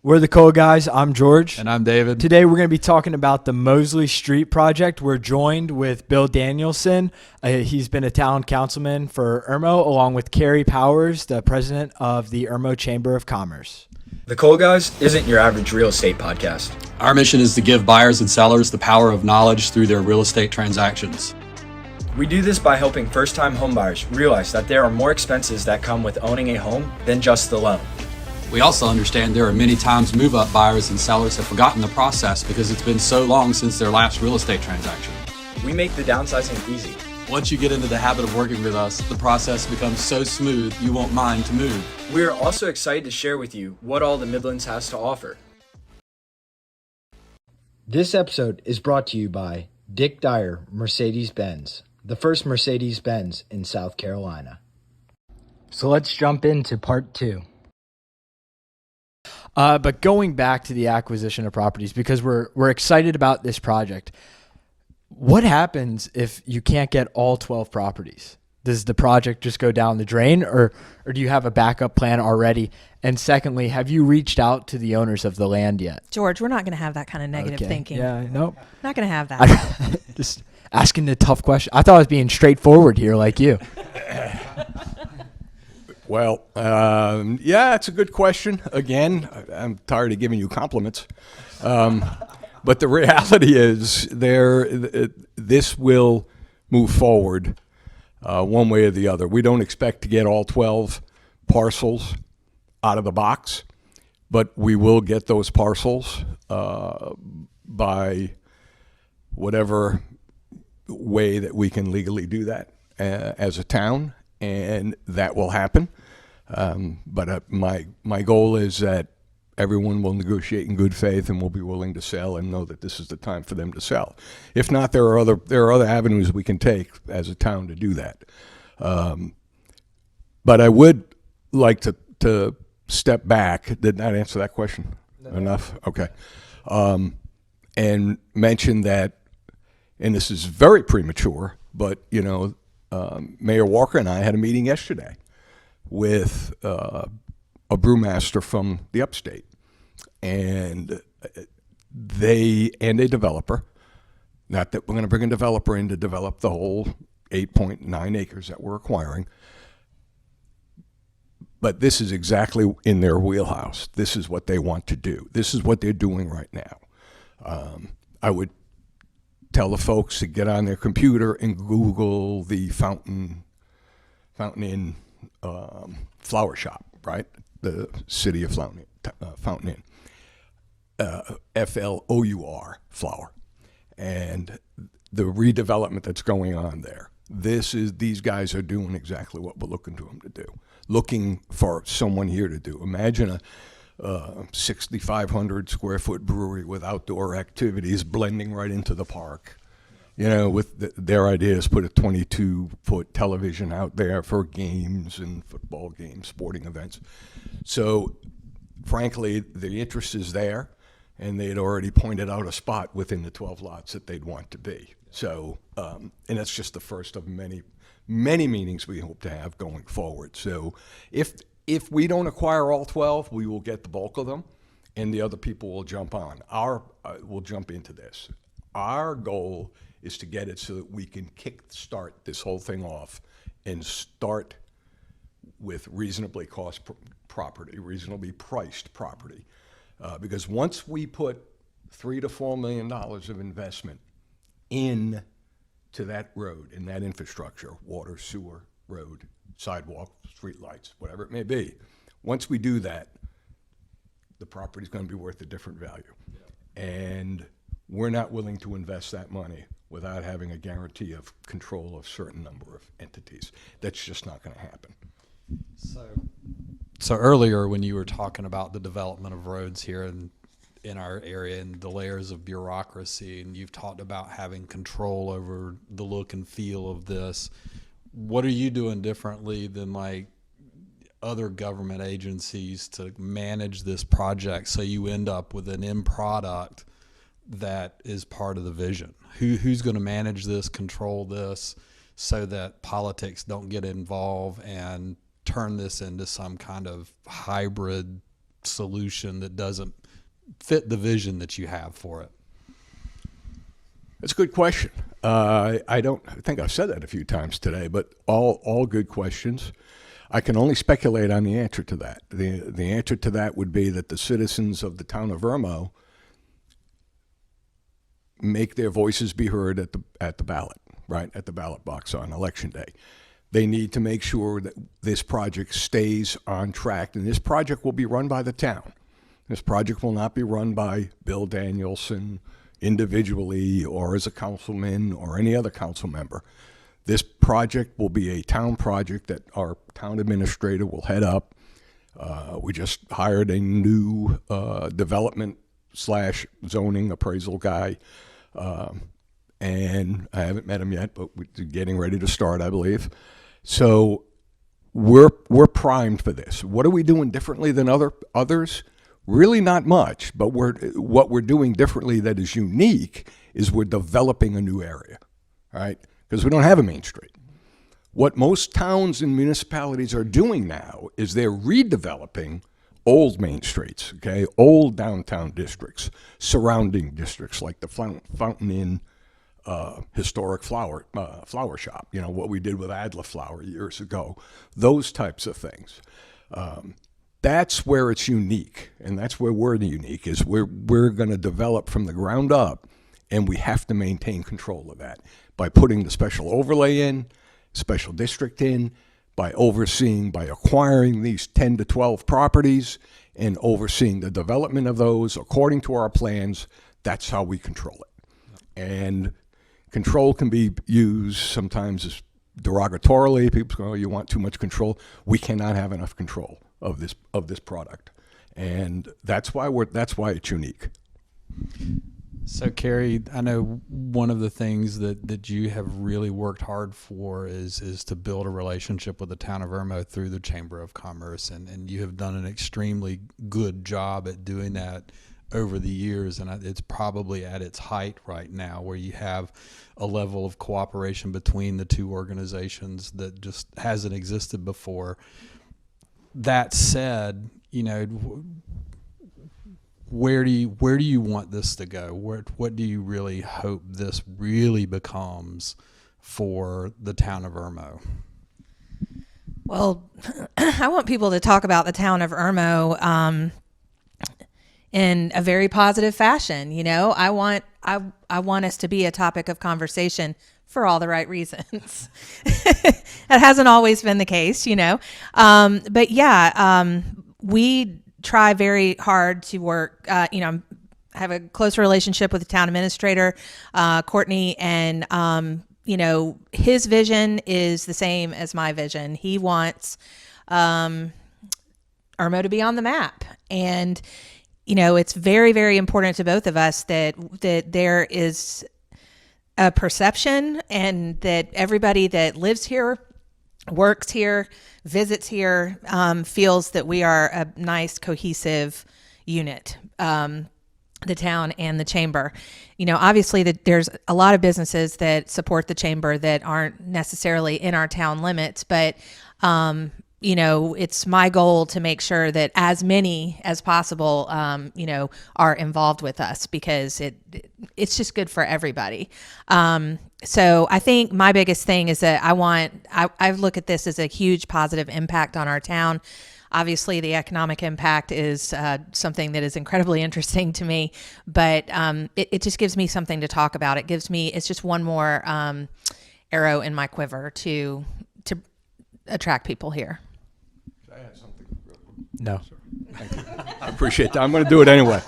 We're the Coal Guys. I'm George. And I'm David. Today we're going to be talking about the Moseley St project. We're joined with Bill Danielson. He's been a town councilman for Irmo, along with Kerry Powers, the president of the Irmo Chamber of Commerce. The Coal Guys isn't your average real estate podcast. Our mission is to give buyers and sellers the power of knowledge through their real estate transactions. We do this by helping first-time homebuyers realize that there are more expenses that come with owning a home than just the loan. We also understand there are many times move-up buyers and sellers have forgotten the process because it's been so long since their last real estate transaction. We make the downsizing easy. Once you get into the habit of working with us, the process becomes so smooth you won't mind to move. We are also excited to share with you what all the Midlands has to offer. This episode is brought to you by Dick Dyer Mercedes-Benz, the first Mercedes-Benz in South Carolina. So let's jump into part 2. But going back to the acquisition of properties, because we're excited about this project, what happens if you can't get all 12 properties? Does the project just go down the drain, or do you have a backup plan already? And secondly, have you reached out to the owners of the land yet? George, we're not going to have that kind of negative thinking. Yeah, nope. Not going to have that. Just asking the tough question. I thought I was being straightforward here like you. Well, yeah, it's a good question. Again, I'm tired of giving you compliments. But the reality is this will move forward one way or the other. We don't expect to get all 12 parcels out of the box, but we will get those parcels by whatever way that we can legally do that as a town. And that will happen. But my goal is that everyone will negotiate in good faith and will be willing to sell and know that this is the time for them to sell. If not, there are other avenues we can take as a town to do that. But I would like to step back. Did that answer that question? No. Enough? Okay. And mention that, and this is very premature, but Mayor Walker and I had a meeting yesterday with a brewmaster from the upstate, and a developer. Not that we're going to bring a developer in to develop the whole 8.9 acres that we're acquiring, but this is exactly in their wheelhouse. This is what they want to do. This is what they're doing right now. I would tell the folks to get on their computer and Google the Fountain Inn flower shop, right? The city of Fountain Inn, Flour, flower, and the redevelopment that's going on there. These guys are doing exactly what we're looking to them to do. Looking for someone here to do. Imagine a 6,500 square foot brewery with outdoor activities blending right into the park. With their idea is put a 22-foot television out there for games and football games, sporting events. So, frankly, the interest is there, and they had already pointed out a spot within the 12 lots that they'd want to be. So, and that's just the first of many, many meetings we hope to have going forward. So, if we don't acquire all 12, we will get the bulk of them, and the other people will jump on. We'll jump into this. Our goal is to get it so that we can kickstart this whole thing off and start with reasonably reasonably priced property. Because once we put $3 to $4 million of investment into that road, in that infrastructure, water, sewer, road, sidewalk, street lights, whatever it may be, once we do that, the property's going to be worth a different value. Yeah. And we're not willing to invest that money without having a guarantee of control of a certain number of entities. That's just not going to happen. So earlier when you were talking about the development of roads here in our area and the layers of bureaucracy, and you've talked about having control over the look and feel of this, what are you doing differently than like other government agencies to manage this project so you end up with an end product that is part of the vision? Who's going to manage this, control this, so that politics don't get involved and turn this into some kind of hybrid solution that doesn't fit the vision that you have for it? That's a good question. I think I've said that a few times today, but all good questions. I can only speculate on the answer to that. The answer to that would be that the citizens of the town of Irmo make their voices be heard at the ballot, right, at the ballot box on election day. They need to make sure that this project stays on track, and this project will be run by the town. This project will not be run by Bill Danielson individually or as a councilman or any other council member. This project will be a town project that our town administrator will head up. We just hired a new development / zoning appraisal guy, and I haven't met him yet, but we're getting ready to start, I believe. So we're primed for this. What are we doing differently than others? Really not much, but what we're doing differently that is unique is we're developing a new area, right? Because we don't have a main street. What most towns and municipalities are doing now is they're redeveloping old main streets, okay? Old downtown districts, surrounding districts like the Fountain Inn historic flower shop, you know, what we did with Adler Flower years ago, those types of things. That's where it's unique, and that's where we're unique, is we're going to develop from the ground up, and we have to maintain control of that by putting the special overlay in, special district in, by acquiring these 10 to 12 properties and overseeing the development of those according to our plans. That's how we control it. And control can be used sometimes as derogatorily. People go, oh, you want too much control. We cannot have enough control of this product, and that's why it's unique. So, Kerry, I know one of the things that you have really worked hard for is to build a relationship with the town of Irmo through the Chamber of Commerce, and you have done an extremely good job at doing that over the years, and it's probably at its height right now, where you have a level of cooperation between the two organizations that just hasn't existed before. That said, you know, where do you want this to go? What do you really hope this really becomes for the town of Irmo? Well, I want people to talk about the town of Irmo in a very positive fashion. You know, I want us to be a topic of conversation for all the right reasons. That hasn't always been the case, you know. But yeah, we try very hard to work, you know, have a close relationship with the town administrator, Courtney, and, you know, his vision is the same as my vision. He wants Irmo to be on the map. And, you know, it's very, very important to both of us that there is a perception, and that everybody that lives here, works here, visits here, feels that we are a nice, cohesive unit, the town and the chamber. You know, obviously there's a lot of businesses that support the chamber that aren't necessarily in our town limits, but you know, it's my goal to make sure that as many as possible, you know, are involved with us, because it's just good for everybody. So I think my biggest thing is that I look at this as a huge positive impact on our town. Obviously, the economic impact is something that is incredibly interesting to me, but it just gives me something to talk about. It's just one more arrow in my quiver to attract people here. Can I add something real quick? No. Thank you. I appreciate that. I'm going to do it anyway.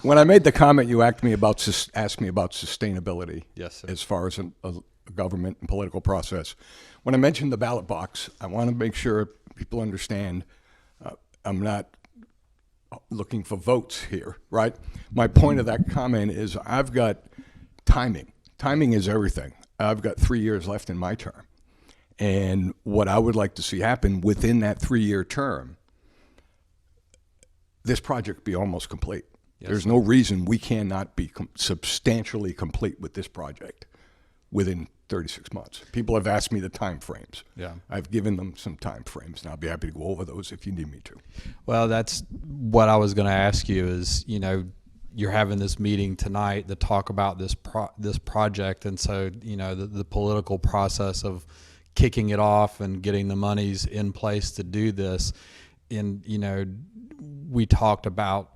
When I made the comment, you asked me about sustainability. Yes, sir. As far as a government and political process. When I mentioned the ballot box, I want to make sure people understand I'm not looking for votes here, right? My point of that comment is I've got timing. Timing is everything. I've got 3 years left in my term. And what I would like to see happen within that 3-year term, this project be almost complete. Yes. There's no reason we cannot be substantially complete with this project within 36 months. People have asked me the time frames. Yeah. I've given them some time frames, and I'll be happy to go over those if you need me to. Well, that's what I was going to ask you is, you're having this meeting tonight to talk about this project. And so, the political process of kicking it off and getting the monies in place to do this. And, we talked about,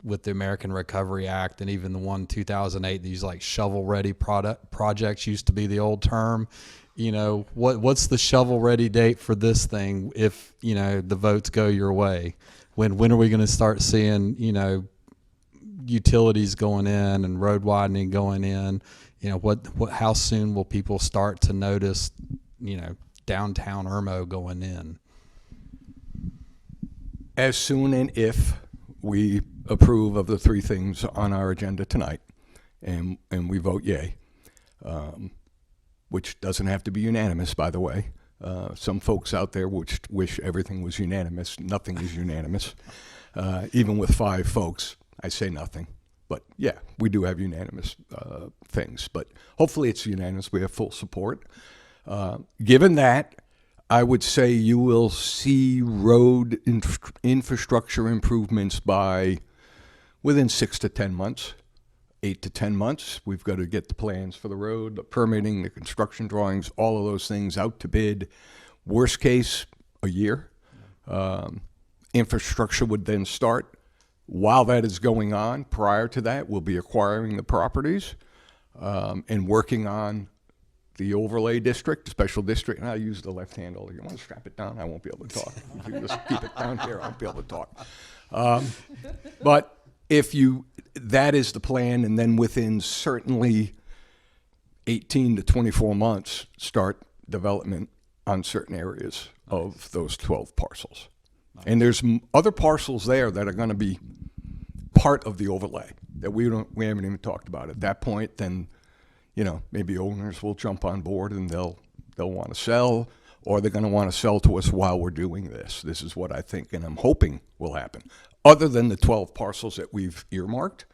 with the American Recovery Act and even the one 2008, these like shovel ready projects used to be the old term. What's the shovel ready date for this thing if, the votes go your way? When are we going to start seeing, utilities going in and road widening going in? How soon will people start to notice, downtown Irmo going in? As soon and if we approve of the three things on our agenda tonight, and we vote yay, which doesn't have to be unanimous, by the way. Some folks out there which wish everything was unanimous. Nothing is unanimous. Even with 5 folks, I say nothing. But yeah, we do have unanimous things. But hopefully it's unanimous. We have full support. Given that, I would say you will see road infrastructure improvements by within 6 to 10 months, 8 to 10 months. We've got to get the plans for the road, the permitting, the construction drawings, all of those things out to bid. Worst case, a year. Infrastructure would then start. While that is going on, prior to that, we'll be acquiring the properties and working on the overlay district, special district, and I use the left hand all. You want to strap it down? I won't be able to talk. If you just keep it down here, I won't be able to talk. But that is the plan, and then within certainly 18 to 24 months, start development on certain areas of those 12 parcels. Nice. And there's other parcels there that are going to be part of the overlay that we haven't even talked about at that point. Then, maybe owners will jump on board and they'll want to sell, or they're going to want to sell to us while we're doing this. This is what I think and I'm hoping will happen. Other than the 12 parcels that we've earmarked,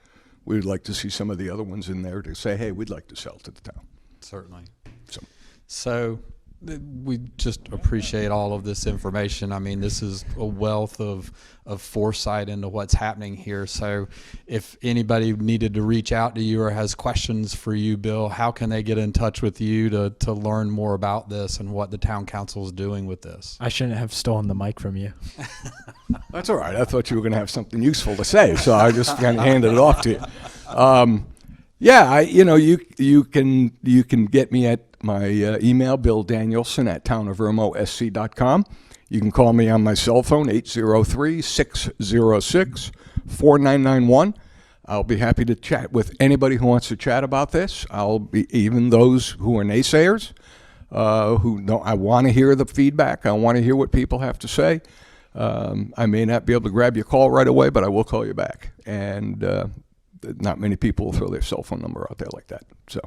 we would like to see some of the other ones in there to say, hey, we'd like to sell to the town. Certainly. So we just appreciate all of this information. I mean, this is a wealth of foresight into what's happening here. So if anybody needed to reach out to you or has questions for you, Bill, how can they get in touch with you to learn more about this and what the town council is doing with this? I shouldn't have stolen the mic from you. That's all right. I thought you were going to have something useful to say, so I just kind of handed it off to you. You can get me at my email, Bill Danielson at townofirmosc.com. You can call me on my cell phone, 803-606-4991. I'll be happy to chat with anybody who wants to chat about this. Even those who are naysayers, who don't. I want to hear the feedback. I want to hear what people have to say. I may not be able to grab your call right away, but I will call you back. And not many people will throw their cell phone number out there like that. So.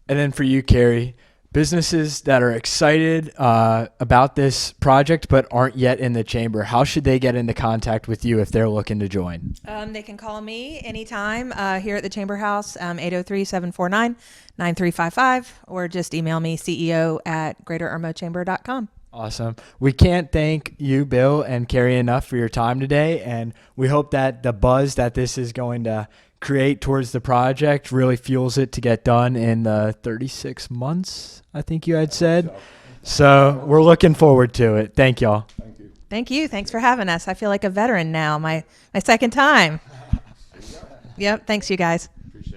And then for you, Kerry, businesses that are excited about this project but aren't yet in the chamber, how should they get into contact with you if they're looking to join? They can call me anytime here at the Chamber House, 803-749-9355, or just email me, ceo@greaterirmochamber.com. Awesome. We can't thank you, Bill and Kerry, enough for your time today, and we hope that the buzz that this is going to create towards the project really fuels it to get done in the 36 months, I think you had said. So we're looking forward to it. Thank y'all. Thank you. Thank you. Thanks for having us. I feel like a veteran now. My second time. Yep. Thanks, you guys.